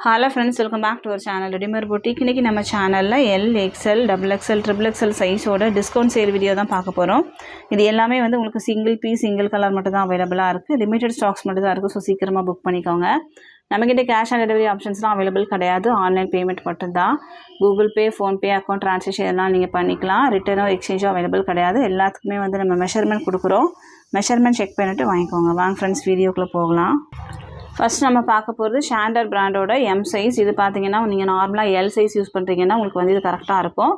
Hello friends, welcome back to our channel Redeemer Boutique. இன்னைக்கு நம்ம சேனல்ல L, XL, XXL, XXL சைஸோட discount sale video தான் பார்க்க போறோம். இது எல்லாமே வந்து உங்களுக்கு சிங்கிள் பீஸ், சிங்கிள் கலர் மட்டும் தான் அவேலபிளா இருக்கு. லிமிட்டட் ஸ்டாக்ஸ் மட்டும் தான் இருக்கு. சோ சீக்கிரமா புக் பண்ணிக்கோங்க. நம்மகிட்ட கேஷ் ஆன் டெலிவரி ஆப்ஷன்ஸ்லாம் அவேலபிள் கிடையாது. ஆன்லைன் பேமெண்ட் மட்டும் தான். Google Pay, Phone Pay account transfer எல்லாம் நீங்க பண்ணிக்கலாம். ரிட்டர்னோ எக்ஸ்சேஞ்சோ அவேலபிள் கிடையாது. எல்லாத்துக்குமே வந்து நம்ம மெஷர்மென்ட் கொடுக்குறோம். மெஷர்மென்ட் செக் பண்ணிட்டு வாங்கிக்கோங்க. வாங்க फ्रेंड्स வீடியோக்குள்ள போகலாம். ஃபர்ஸ்ட் நம்ம பார்க்க போகிறது ஷாண்டர் பிராண்டோட M சைஸ். இது பார்த்தீங்கன்னா நீங்கள் நார்மலாக L சைஸ் யூஸ் பண்ணுறீங்கன்னா உங்களுக்கு வந்து இது கரெக்டாக இருக்கும்.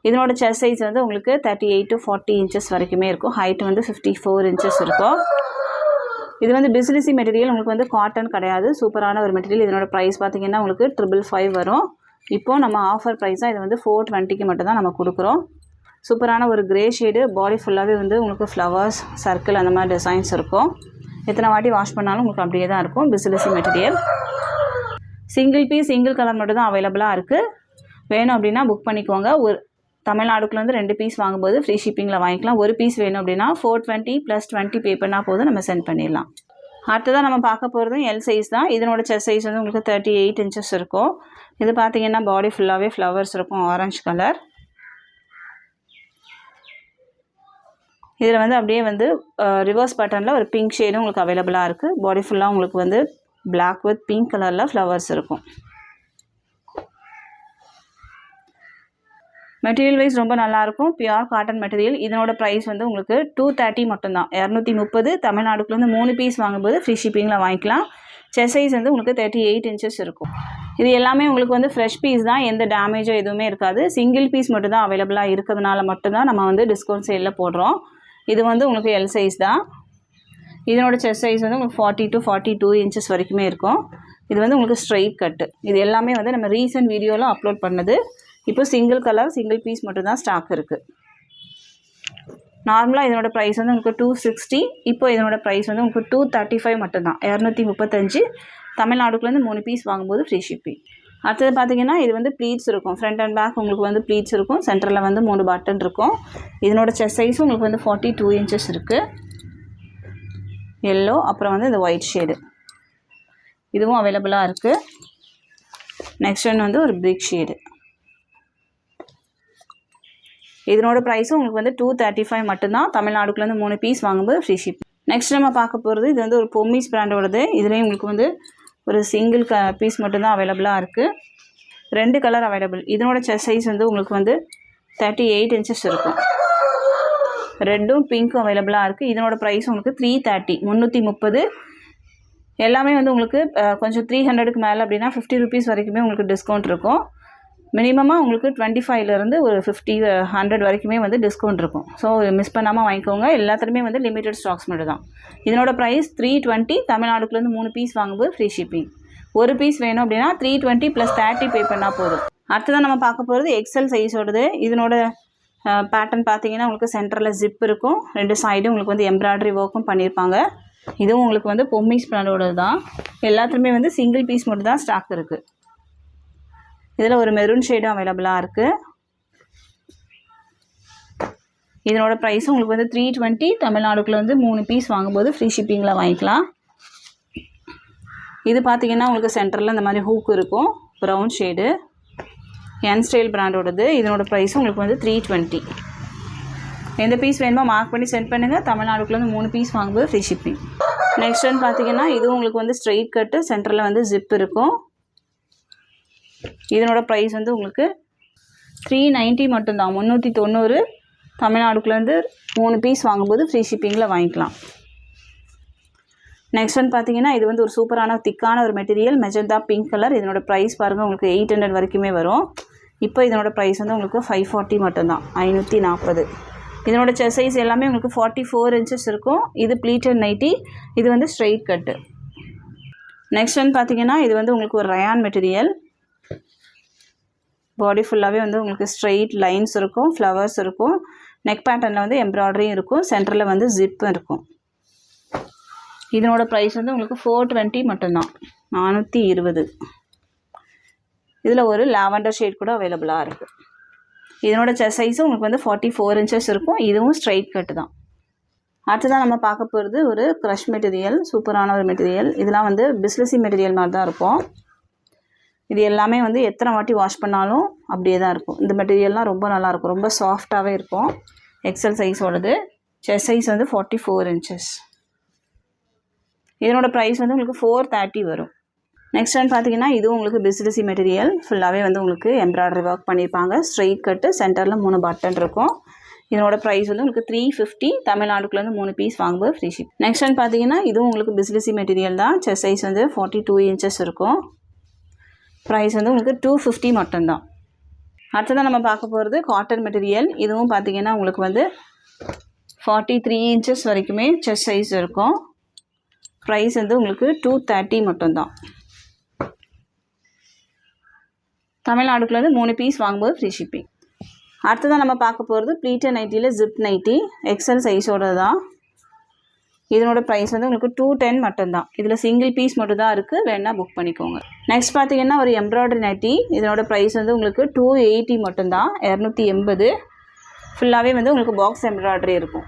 இதனோட செஸ்ட் சைஸ் வந்து உங்களுக்கு 38 to 40 இன்ச்சஸ் வரைக்குமே இருக்கும். ஹைட் வந்து 54 இன்ச்சஸ் இருக்கும். இது வந்து பிசினஸி மெட்டீரியல், உங்களுக்கு வந்து காட்டன் கிடையாது. சூப்பரான ஒரு மெட்டீரியல். இதனோட ப்ரைஸ் பார்த்தீங்கன்னா உங்களுக்கு 555 வரும். இப்போது நம்ம ஆஃபர் ப்ரைஸாக இது வந்து 420க்கு மட்டும் தான் நம்ம கொடுக்குறோம். சூப்பரான ஒரு கிரே ஷேடு. பாடி ஃபுல்லாகவே வந்து உங்களுக்கு ஃப்ளவர்ஸ், சர்க்கிள் அந்த மாதிரி டிசைன்ஸ் இருக்கும். எத்தனை வாட்டி வாஷ் பண்ணாலும் உங்களுக்கு அப்படியே தான் இருக்கும். பிசினஸி material. Single piece, single colour மட்டும் தான் அவைலபிளாக இருக்குது. வேணும் அப்படின்னா புக் பண்ணிக்கோங்க. ஒரு தமிழ்நாடுக்குள்ளேருந்து 2 பீஸ் வாங்கும்போது ஃப்ரீ ஷிப்பிங்கில் வாங்கிக்கலாம். ஒரு பீஸ் வேணும் அப்படின்னா 420 + 20 பே பண்ணால் போதும், நம்ம சென்ட் பண்ணிடலாம். அடுத்ததான் நம்ம பார்க்க போகிறதும் L சைஸ் தான். இதனோட செஸ்ட் சைஸ் வந்து உங்களுக்கு 38 இன்ச்சஸ் இருக்கும். இது பார்த்தீங்கன்னா பாடி ஃபுல்லாகவே ஃப்ளவர்ஸ் இருக்கும், ஆரஞ்சு கலர். இதில் வந்து அப்படியே வந்து ரிவர்ஸ் பேட்டர்னில் ஒரு பிங்க் ஷேடும் உங்களுக்கு அவைலபிளாக இருக்குது. பாடி ஃபுல்லாக உங்களுக்கு வந்து பிளாக் வித் பிங்க் கலரில் ஃப்ளவர்ஸ் இருக்கும். மெட்டீரியல் வைஸ் ரொம்ப நல்லாயிருக்கும். Pure cotton material. இதனோட ப்ரைஸ் வந்து உங்களுக்கு 230 மட்டும்தான். 230. தமிழ்நாடுக்குள்ளேருந்து 3 பீஸ் வாங்கும்போது ஃப்ரீ ஷிப்பிங்கில் வாங்கிக்கலாம். செஸ்ட் சைஸ் வந்து உங்களுக்கு 38 இன்ச்சஸ் இருக்கும். இது எல்லாமே உங்களுக்கு வந்து ஃப்ரெஷ் பீஸ் தான். எந்த டேமேஜோ எதுவுமே இருக்காது. சிங்கிள் பீஸ் மட்டும் தான் அவைலபிளாக இருக்கிறதுனால மட்டும்தான் நம்ம வந்து டிஸ்கவுண்ட் சேலில் போடுறோம். இது வந்து உங்களுக்கு L சைஸ் தான். இதனோட செஸ்ட் சைஸ் வந்து உங்களுக்கு 40 to 42 இன்ச்சஸ் வரைக்குமே இருக்கும். இது வந்து உங்களுக்கு ஸ்ட்ரைட் கட்டு. இது எல்லாமே வந்து நம்ம ரீசன்ட் வீடியோவில் அப்லோட் பண்ணது. இப்போ சிங்கிள் கலர், சிங்கிள் பீஸ் மட்டும் தான் ஸ்டாக் இருக்குது. நார்மலாக இதனோட ப்ரைஸ் வந்து உங்களுக்கு 260. இப்போ இதனோட ப்ரைஸ் வந்து உங்களுக்கு 235 மட்டும்தான். 235. தமிழ்நாடுக்குள்ளேருந்து 3 பீஸ் வாங்கும்போது ஃப்ரீ ஷிப்பிங். அடுத்தது பார்த்தீங்கன்னா இது வந்து ப்ளீட்ஸ் இருக்கும். ஃப்ரண்ட் அண்ட் பேக் உங்களுக்கு வந்து ப்ளீட்ஸ் இருக்கும். சென்டரில் வந்து 3 பட்டன் இருக்கும். இதனோட செஸ்ட் சைஸும் உங்களுக்கு வந்து 42 இன்ச்சஸ் இருக்குது. எல்லோ, அப்புறம் வந்து இந்த ஒயிட் ஷேடு இதுவும் அவைலபிளாக இருக்குது. நெக்ஸ்ட் ஒன் வந்து ஒரு பிரிக் ஷேடு. இதனோட ப்ரைஸும் உங்களுக்கு வந்து 235 மட்டும்தான். தமிழ்நாடுக்குள்ளேருந்து 3 பீஸ் வாங்கும்போது ஃப்ரீ ஷிப். நெக்ஸ்ட் நம்ம பார்க்க போகிறது இது வந்து ஒரு பொம்மிஸ் பிராண்டோடது. இதுலேயும் உங்களுக்கு வந்து ஒரு சிங்கிள் பீஸ் மட்டும்தான் அவைலபிளாக இருக்குது. 2 கலர் அவைலபிள். இதனோட செஸ்ட் சைஸ் வந்து உங்களுக்கு வந்து 38 இன்ச்சஸ் இருக்கும். ரெட்டும் பிங்க்கும் அவைலபிளாக இருக்குது. இதனோட ப்ரைஸ் உங்களுக்கு 330, 330. எல்லாமே வந்து உங்களுக்கு கொஞ்சம் 300க்கு மேலே அப்படின்னா 50 ரூபீஸ் வரைக்குமே உங்களுக்கு டிஸ்கவுண்ட் இருக்கும். மினிமமாக உங்களுக்கு 25லேருந்து ஒரு 50, 100 வரைக்குமே வந்து டிஸ்கவுண்ட் இருக்கும். ஸோ மிஸ் பண்ணாமல் வாங்கிக்கோங்க. எல்லாத்துலேயுமே வந்து லிமிட்டட் ஸ்டாக்ஸ் மட்டும் தான். இதனோட ப்ரைஸ் 320. தமிழ்நாடுக்குள்ளேருந்து 3 பீஸ் வாங்கும்போது ஃப்ரீ ஷிப்பிங். ஒரு பீஸ் வேணும் அப்படின்னா 320 + 30 பே பண்ணால் போதும். அடுத்ததான் நம்ம பார்க்க போகிறது XL சைஸோடது. இதனோட பேட்டர்ன் பார்த்தீங்கன்னா உங்களுக்கு சென்டரில் ஜிப் இருக்கும். 2 சைடும் உங்களுக்கு வந்து எம்ப்ராய்டரி ஒர்க்கும் பண்ணியிருப்பாங்க. இதுவும் உங்களுக்கு வந்து பொம்மிஸ் பிராண்டோடது தான். எல்லாத்துலேயுமே வந்து சிங்கிள் பீஸ் மட்டும் தான் ஸ்டாக் இருக்குது. இதில் ஒரு மெரூன் ஷேடும் அவைலபிளாக இருக்குது. இதனோட ப்ரைஸும் உங்களுக்கு வந்து 320. தமிழ்நாடுக்குள்ள வந்து 3 பீஸ் வாங்கும்போது ஃப்ரீ ஷிப்பிங்கில் வாங்கிக்கலாம். இது பார்த்தீங்கன்னா உங்களுக்கு சென்டரில் இந்த மாதிரி ஹூக் இருக்கும். Brown shade. என் ஸ்டைல் பிராண்டோடது. இதனோட ப்ரைஸும் உங்களுக்கு வந்து 320. எந்த பீஸ் வேணுமோ மார்க் பண்ணி சென்ட் பண்ணுங்கள். தமிழ்நாடுக்குள்ள வந்து 3 பீஸ் வாங்கும்போது ஃப்ரீ ஷிப்பிங். நெக்ஸ்ட் ஒன் பார்த்தீங்கன்னா இதுவும் உங்களுக்கு வந்து ஸ்ட்ரெயிட் கட்டு. சென்டரில் வந்து ஜிப் இருக்கும். இதனோட ப்ரைஸ் வந்து உங்களுக்கு 390 மட்டும்தான். 390. தமிழ்நாடுக்குள்ளேருந்து 3 பீஸ் வாங்கும்போது ஃப்ரீ ஷிப்பிங்கில் வாங்கிக்கலாம். நெக்ஸ்ட் ஒன் பார்த்தீங்கன்னா இது வந்து ஒரு சூப்பரான திக்கான ஒரு மெட்டீரியல். Magenta pink colour. இதனோட ப்ரைஸ் பாருங்கள் உங்களுக்கு 800 வரைக்குமே வரும். இப்போ இதனோட ப்ரைஸ் வந்து உங்களுக்கு 540 மட்டும்தான். 540. இதனோட செஸ்ட் சைஸ் எல்லாமே உங்களுக்கு 44 இன்ச்சஸ் இருக்கும். இது ப்ளீட்டட் நைட்டி. இது வந்து ஸ்ட்ரெயிட் கட்டு. நெக்ஸ்ட் ஒன் பார்த்தீங்கன்னா இது வந்து உங்களுக்கு ஒரு ரயான் மெட்டீரியல். பாடி ஃபுல்லாகவே வந்து உங்களுக்கு ஸ்ட்ரெயிட் லைன்ஸ் இருக்கும், ஃப்ளவர்ஸ் இருக்கும். நெக் பேட்டர்னில் வந்து எம்ப்ராய்டரியும் இருக்கும். சென்டரில் வந்து ஜிப்பும் இருக்கும். இதனோட ப்ரைஸ் வந்து உங்களுக்கு 420 மட்டும்தான். 420. இதில் ஒரு லாவெண்டர் ஷேட் கூட அவைலபிளாக இருக்குது. இதனோட செஸ்ட் சைஸும் உங்களுக்கு வந்து 44 இன்ச்சஸ் இருக்கும். இதுவும் ஸ்ட்ரைட் கட்டு தான். அடுத்ததான் நம்ம பார்க்க போகிறது ஒரு க்ரஷ் மெட்டீரியல். சூப்பரான ஒரு மெட்டீரியல். இதெல்லாம் வந்து பிஸ்லசி மெட்டீரியல் மாதிரி தான் இருக்கும். இது எல்லாமே வந்து எத்தனை வாட்டி வாஷ் பண்ணாலும் அப்படியே தான் இருக்கும். இந்த மெட்டீரியல்லாம் ரொம்ப நல்லாயிருக்கும், ரொம்ப சாஃப்டாகவே இருக்கும். எக்ஸல் சைஸோடது. செஸ்ட் சைஸ் வந்து 44 inches. இதனோட ப்ரைஸ் வந்து உங்களுக்கு 430 வரும். நெக்ஸ்ட் வந்து பார்த்தீங்கன்னா இதுவும் உங்களுக்கு பிசினஸி மெட்டீரியல். ஃபுல்லாகவே வந்து உங்களுக்கு எம்ப்ராய்டரி ஒர்க் பண்ணியிருப்பாங்க. ஸ்ட்ரெயிட் கட்டு, சென்டரில் 3 பட்டன் இருக்கும். இதனோட ப்ரைஸ் வந்து உங்களுக்கு 350. தமிழ்நாடுக்குள்ளேருந்து 3 பீஸ் வாங்கும்போது ஃப்ரீ ஷிப். நெக்ஸ்ட் வந்து பார்த்தீங்கன்னா இதுவும் உங்களுக்கு பிசினஸி மெட்டீரியல் தான். செஸ்ட் சைஸ் வந்து 42 inches இருக்கும். ப்ரைஸ் வந்து உங்களுக்கு 250 மட்டும்தான். அடுத்ததான் நம்ம பார்க்க போகிறது காட்டன் மெட்டீரியல். இதுவும் பார்த்தீங்கன்னா உங்களுக்கு வந்து 43 inches வரைக்குமே செஸ்ட் சைஸ் இருக்கும். ப்ரைஸ் வந்து உங்களுக்கு 230 மட்டும்தான். தமிழ்நாடுக்குள்ளேருந்து 3 பீஸ் வாங்கும்போது ஃப்ரீ ஷிப்பிங். அடுத்ததான் நம்ம பார்க்க போகிறது ப்ளீட்டட் நைட்டியில் ஜிப் நைட்டி. எக்ஸல் சைஸோட தான். இதனோட ப்ரைஸ் வந்து உங்களுக்கு 210 மட்டும்தான். இதில் சிங்கிள் பீஸ் மட்டும் தான் இருக்குது, வேணால் புக் பண்ணிக்கோங்க. நெக்ஸ்ட் பார்த்தீங்கன்னா ஒரு எம்ப்ராய்டரி நைட்டி. இதனோட ப்ரைஸ் வந்து உங்களுக்கு 280 மட்டும்தான், 280. ஃபுல்லாகவே வந்து உங்களுக்கு பாக்ஸ் எம்ப்ராய்டரி இருக்கும்.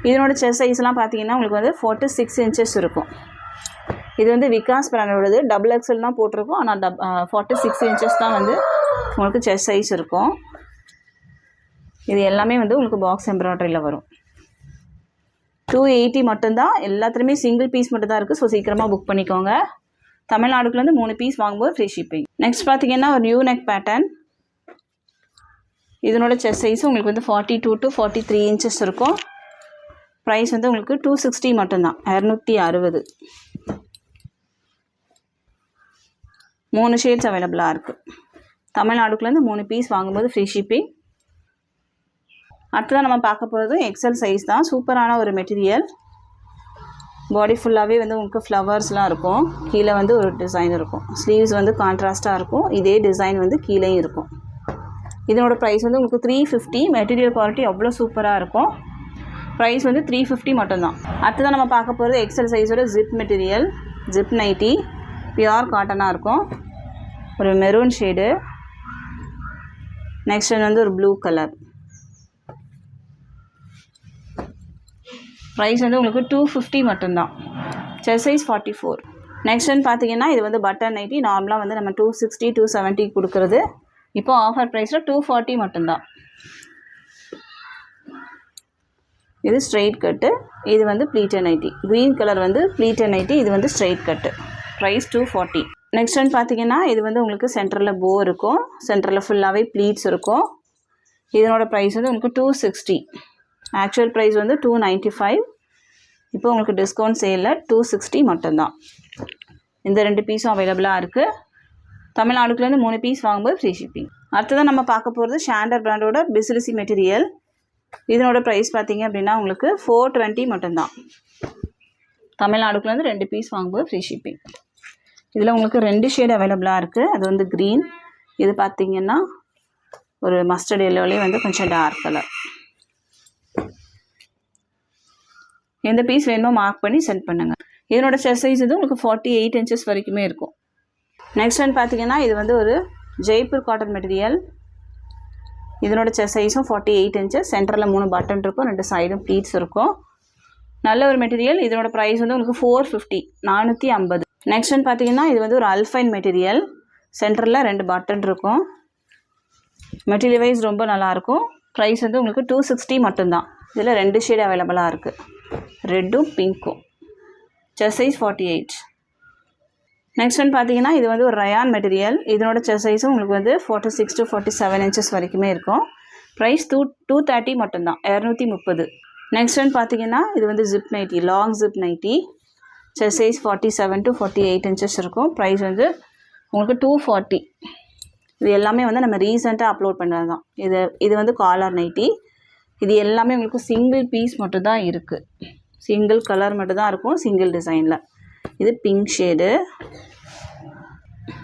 இதனோட செஸ்ட் சைஸ்லாம் பார்த்தீங்கன்னா உங்களுக்கு வந்து 46 inches இருக்கும். இது வந்து விகாஸ் பிராண்டோடது. டபுள் எக்ஸல் தான் போட்டிருக்கோம், ஆனால் 46 inches தான் வந்து உங்களுக்கு செஸ்ட் சைஸ் இருக்கும். இது எல்லாமே வந்து உங்களுக்கு பாக்ஸ் எம்ப்ராய்டரியில் வரும். 280 மட்டும்தான். எல்லாத்துலேயுமே சிங்கிள் பீஸ் மட்டும் தான் இருக்குது. ஸோ சீக்கிரமாக புக் பண்ணிக்கோங்க. தமிழ்நாடுக்குள்ளேருந்து 3 பீஸ் வாங்கும்போது ஃப்ரீ ஷிப்பிங். நெக்ஸ்ட் பார்த்தீங்கன்னா ஒரு நியூ நெக் பேட்டர்ன். இதனோட செஸ்ட் சைஸ் உங்களுக்கு வந்து 42 to 43 inches இருக்கும். ப்ரைஸ் வந்து உங்களுக்கு 260 மட்டும்தான், 260. 3 ஷேட்ஸ் அவைலபிளாக இருக்குது. தமிழ்நாடுக்குள்ளேருந்து 3 பீஸ் வாங்கும்போது ஃப்ரீ ஷிப்பிங். அடுத்ததான் நம்ம பார்க்க போகிறது எக்ஸல் சைஸ் தான். சூப்பரான ஒரு மெட்டீரியல். பாடி ஃபுல்லாகவே வந்து உங்களுக்கு ஃப்ளவர்ஸ்லாம் இருக்கும். கீழே வந்து ஒரு டிசைன் இருக்கும். ஸ்லீவ்ஸ் வந்து கான்ட்ராஸ்ட்டாக இருக்கும். இதே டிசைன் வந்து கீழேயும் இருக்கும். இதனோட ப்ரைஸ் வந்து உங்களுக்கு 350. மெட்டீரியல் குவாலிட்டி அவ்வளோ சூப்பராக இருக்கும். ப்ரைஸ் வந்து 350 மட்டும்தான். அடுத்ததான் நம்ம பார்க்க போகிறது எக்ஸல் சைஸோட zip material. Zip nightie pure காட்டனாக இருக்கும். ஒரு மெரூன் ஷேடு. நெக்ஸ்ட் வந்து ஒரு ப்ளூ கலர். ப்ரைஸ் வந்து உங்களுக்கு 250 மட்டும்தான். Chest size 44. நெக்ஸ்ட் வந்து பார்த்தீங்கன்னா இது வந்து பட்டன் நைட்டி. நார்மலாக வந்து நம்ம 260 270 கொடுக்குறது. இப்போ ஆஃபர் ப்ரைஸில் 240 மட்டும்தான். இது ஸ்ட்ரெயிட் கட்டு. இது வந்து ப்ளீட்டட் நைட்டி. க்ரீன் கலர் வந்து ப்ளீட்டட் நைட்டி. இது வந்து ஸ்ட்ரெயிட் கட்டு. ப்ரைஸ் 240. நெக்ஸ்ட் வந்து பார்த்தீங்கன்னா இது வந்து உங்களுக்கு சென்டரில் போ இருக்கும். சென்டரில் ஃபுல்லாகவே ப்ளீட்ஸ் இருக்கும். இதனோட ப்ரைஸ் வந்து உங்களுக்கு 260. ஆக்சுவல் ப்ரைஸ் வந்து 295. இப்போ உங்களுக்கு டிஸ்கவுண்ட் சேலில் 260 மட்டும்தான். இந்த 2 பீஸும் அவைலபிளாக இருக்குது. தமிழ்நாடுக்குள்ளேருந்து 3 பீஸ் வாங்கும்போது ஃப்ரீ ஷிப்பிங். அடுத்ததான் நம்ம பார்க்க போகிறது ஷாண்டர் பிராண்டோட பிசிலிசி மெட்டீரியல். இதனோட ப்ரைஸ் பார்த்தீங்க அப்படின்னா உங்களுக்கு 420 மட்டும்தான். தமிழ்நாடுக்குள்ளேருந்து 2 பீஸ் வாங்கும்போது ஃப்ரீ ஷிப்பிங். இதில் உங்களுக்கு 2 ஷேட் அவைலபிளாக இருக்குது. அது வந்து க்ரீன். இது பார்த்தீங்கன்னா ஒரு மஸ்டர்ட் எல்லோலேயே வந்து கொஞ்சம் டார்க் கலர். எந்த பீஸ் வேணுமோ மார்க் பண்ணி சென்ட் பண்ணுங்கள். இதனோட செஸ்ட் சைஸ் வந்து உங்களுக்கு 48 inches வரைக்குமே இருக்கும். நெக்ஸ்ட் வந்து பார்த்தீங்கன்னா இது வந்து ஒரு ஜெய்ப்பூர் காட்டன் மெட்டீரியல். இதனோட செஸ்ட் சைஸும் 48 inches. சென்டரில் 3 பட்டன் இருக்கும். 2 சைடும் ப்ளீட்ஸ் இருக்கும். நல்ல ஒரு மெட்டீரியல். இதனோட ப்ரைஸ் வந்து உங்களுக்கு 450, 450. நெக்ஸ்ட் வந்து பார்த்தீங்கன்னா இது வந்து ஒரு அல்ஃபைன் மெட்டீரியல். சென்டரில் 2 பட்டன் இருக்கும். மெட்டீரியல் வைஸ் ரொம்ப நல்லாயிருக்கும். ப்ரைஸ் வந்து உங்களுக்கு 260 மட்டும்தான். இதில் 2 ஷேட் அவைலபிளாக இருக்குது, ரெட்டும் பிங்க்கும். Chest size 48. நெக்ஸ்ட் வந்து பார்த்தீங்கன்னா இது வந்து ஒரு ரயான் மெட்டீரியல். இதனோட செஸ்ட் சைஸும் உங்களுக்கு வந்து 46 to 47 inches வரைக்குமே இருக்கும். ப்ரைஸ் 230 மட்டும்தான், 230. நெக்ஸ்ட் வந்து பார்த்தீங்கன்னா இது வந்து zip nighty, long zip nighty. Chest size 47 to 48 inches இருக்கும். ப்ரைஸ் வந்து உங்களுக்கு 240. இது எல்லாமே வந்து நம்ம ரீசெண்டாக அப்லோட் பண்ணது தான். இது வந்து காலர் நைட்டி. இது எல்லாமே உங்களுக்கு சிங்கிள் பீஸ் மட்டும் தான் இருக்குது. சிங்கிள் கலர் மட்டும் தான் இருக்கும், சிங்கிள் டிசைனில். இது பிங்க் ஷேடு.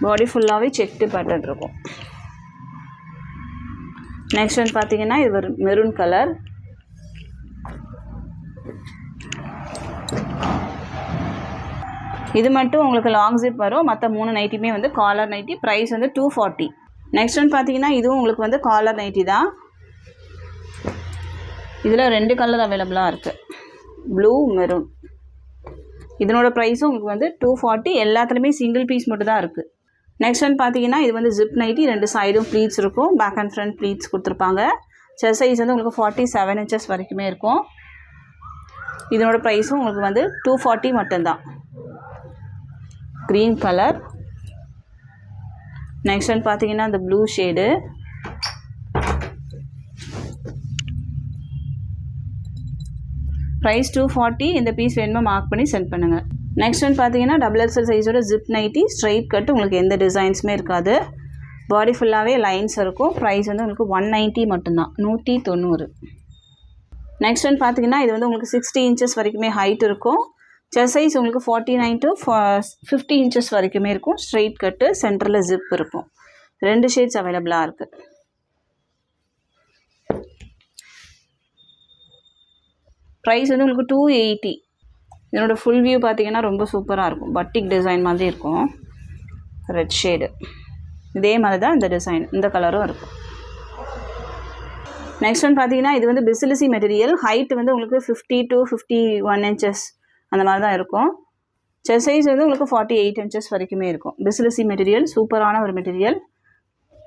பாடி ஃபுல்லாகவே செக்டு பேட்டர்ன் இருக்கும். நெக்ஸ்ட் வந்து பார்த்தீங்கன்னா இது ஒரு மெரூன் கலர். இது மட்டும் உங்களுக்கு லாங் ஜிப் வரும். மற்ற 3 நைட்டியுமே வந்து காலர் நைட்டி. ப்ரைஸ் வந்து 240. நெக்ஸ்ட் வந்து பார்த்தீங்கன்னா இதுவும் உங்களுக்கு வந்து காலர் நைட்டி தான். இதில் 2 கலர் அவைலபிளாக இருக்குது, ப்ளூ மெரூன். இதனோட ப்ரைஸும் உங்களுக்கு வந்து 240. எல்லாத்துலேயுமே சிங்கிள் பீஸ் மட்டும் தான் இருக்குது. நெக்ஸ்ட் ஒன் பார்த்தீங்கன்னா இது வந்து ஜிப் நைட்டி, 2 சைடும் ப்ளீட்ஸ் இருக்கும், பேக் அண்ட் ஃப்ரண்ட் ப்ளீட்ஸ் கொடுத்துருப்பாங்க. செஸ்ட் சைஸ் வந்து உங்களுக்கு 47 இன்ச்சஸ் வரைக்குமே இருக்கும். இதனோட ப்ரைஸும் உங்களுக்கு வந்து 240 மட்டும்தான். Green colour. நெக்ஸ்ட் ஒன் பார்த்தீங்கன்னா இந்த ப்ளூ ஷேடு, ப்ரைஸ் 240. இந்த பீஸ் வேணுமா மார்க் பண்ணி சென்ட் பண்ணுங்கள். நெக்ஸ்ட் ஒன் பார்த்தீங்கன்னா XXL சைஸோட ஜிப் நைட்டி, ஸ்ட்ரைட் கட், உங்களுக்கு எந்த டிசைன்ஸுமே இருக்காது, பாடி ஃபுல்லாகவே லைன்ஸ் இருக்கும். ப்ரைஸ் வந்து உங்களுக்கு 190 மட்டும்தான், 190. நெக்ஸ்ட் ஒன் பார்த்தீங்கன்னா இது வந்து உங்களுக்கு 60 இன்ச்சஸ் வரைக்குமே ஹைட் இருக்கும். செஸ்ட் சைஸ் உங்களுக்கு 49 to 50 இன்ச்சஸ் வரைக்குமே இருக்கும். ஸ்ட்ரைட் கட்டு, சென்டரில் ஜிப் இருக்கும். 2 ஷேட்ஸ் அவைலபிளாக இருக்குது. ப்ரைஸ் வந்து உங்களுக்கு 280. இதனோட ஃபுல் வியூ பார்த்தீங்கன்னா ரொம்ப சூப்பராக இருக்கும், பட்டிக் டிசைன் மாதிரி இருக்கும். ரெட் ஷேடு, இதே மாதிரி தான் இந்த டிசைன், இந்த கலரும் இருக்கும். நெக்ஸ்ட் ஒன் பார்த்தீங்கன்னா இது வந்து பிசிலிசி மெட்டீரியல், ஹைட் வந்து உங்களுக்கு 50 to 51 இன்ச்சஸ் அந்த மாதிரி தான் இருக்கும். செஸ்ட் சைஸ் வந்து உங்களுக்கு 48 இன்ச்சஸ் வரைக்குமே இருக்கும். பிசிலிசி மெட்டீரியல், சூப்பரான ஒரு மெட்டீரியல்.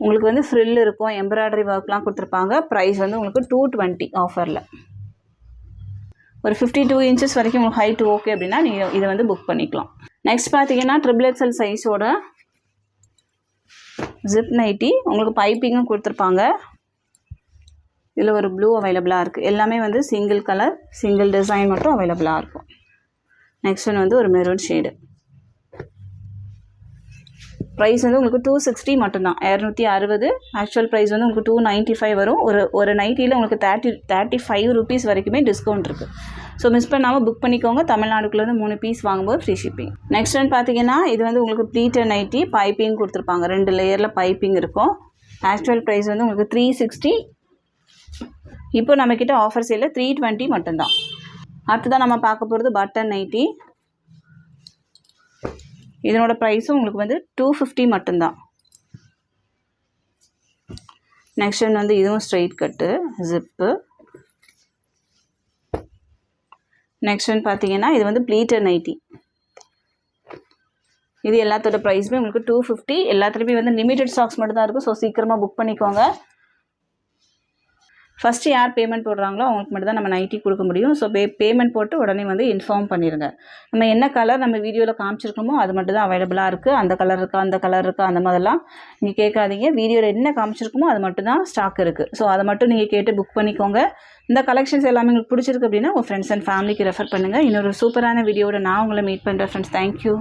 உங்களுக்கு வந்து ஃப்ரில் இருக்கும், எம்ப்ராய்டரி ஒர்க்லாம் கொடுத்துருப்பாங்க. ப்ரைஸ் வந்து உங்களுக்கு 220 ஆஃபரில். ஒரு 52 இன்ச்சஸ் வரைக்கும் உங்களுக்கு ஹைட் ஓகே அப்படின்னா நீங்கள் இதை வந்து புக் பண்ணிக்கலாம். நெக்ஸ்ட் பார்த்தீங்கன்னா XXL சைஸோட ஜிப் நைட்டி, உங்களுக்கு பைப்பிங்கும் கொடுத்துருப்பாங்க. இதில் ஒரு ப்ளூ அவைலபிளாக இருக்குது. எல்லாமே வந்து சிங்கிள் கலர், சிங்கிள் டிசைன் மட்டும் அவைலபிளாக இருக்கும். நெக்ஸ்ட் ஒன் வந்து ஒரு மெரூன் ஷேடு. ப்ரைஸ் வந்து உங்களுக்கு 260 மட்டும்தான், 260. ஆக்சுவல் ப்ரைஸ் வந்து உங்களுக்கு 295 வரும். ஒரு நைட்டியில் உங்களுக்கு 35 ருபீஸ் வரைக்குமே டிஸ்கவுண்ட் இருக்குது. ஸோ மிஸ் பண்ணாமல் புக் பண்ணிக்கோங்க. தமிழ்நாடுக்குள்ளே 3 பீஸ் வாங்கும்போது ஃப்ரீ ஷிப்பிங். நெக்ஸ்ட் ஒன் பார்த்தீங்கன்னா இது வந்து உங்களுக்கு ப்ளீட்டட் நைட்டி, பைப்பிங் கொடுத்துருப்பாங்க. 2 லேயரில் பைப்பிங் இருக்கும். ஆக்சுவல் ப்ரைஸ் வந்து உங்களுக்கு 360. இப்போ நம்மக்கிட்ட ஆஃபர் சேலில் 320 மட்டும்தான். அடுத்ததான் நம்ம பார்க்க போகிறது பட்டன் நைட்டி. இதனோட ப்ரைஸும் உங்களுக்கு வந்து 250 மட்டும்தான். நெக்ஸ்ட் ஒன் வந்து இதுவும் straight cut, zip. Next one பார்த்தீங்கன்னா இது வந்து ப்ளீட்டட் நைட்டி. இது எல்லாத்தோட ப்ரைஸுமே உங்களுக்கு 250. எல்லாத்துலேயுமே வந்து லிமிட்டட் ஸ்டாக்ஸ் மட்டும் தான் இருக்கும். ஸோ சீக்கிரமாக புக் பண்ணிக்கோங்க. ஃபஸ்ட்டு யார் பேமெண்ட் போடுறாங்களோ அவங்களுக்கு மட்டும் தான் நம்ம நைட்டி கொடுக்க முடியும். ஸோ பேமெண்ட் போட்டு உடனே வந்து இன்ஃபார்ம் பண்ணிடுங்க. நம்ம என்ன கலர் நம்ம வீடியோவில் காமிச்சிருக்கோமோ அது மட்டும் தான் அவைலபிளாக இருக்குது. அந்த கலர் இருக்கா, அந்த கலர் இருக்கா, அந்த மாதிரிலாம் நீங்கள் கேட்காதீங்க. வீடியோவில் என்ன காமிச்சிருக்கோமோ அது மட்டும் தான் ஸ்டாக் இருக்குது. ஸோ அதை மட்டும் நீங்கள் கேட்டு புக் பண்ணிக்கோங்க. இந்த கலெக்ஷன்ஸ் எல்லாமே உங்களுக்கு பிடிச்சிருக்கு அப்படின்னா உங்கள் ஃப்ரெண்ட்ஸ் அண்ட் ஃபேமிலிக்கு ரெஃபர் பண்ணுங்கள். இன்னொரு சூப்பரான வீடியோட நான் உங்களை மீட் பண்ணுறேன் ஃப்ரெண்ட்ஸ். தேங்க்யூ.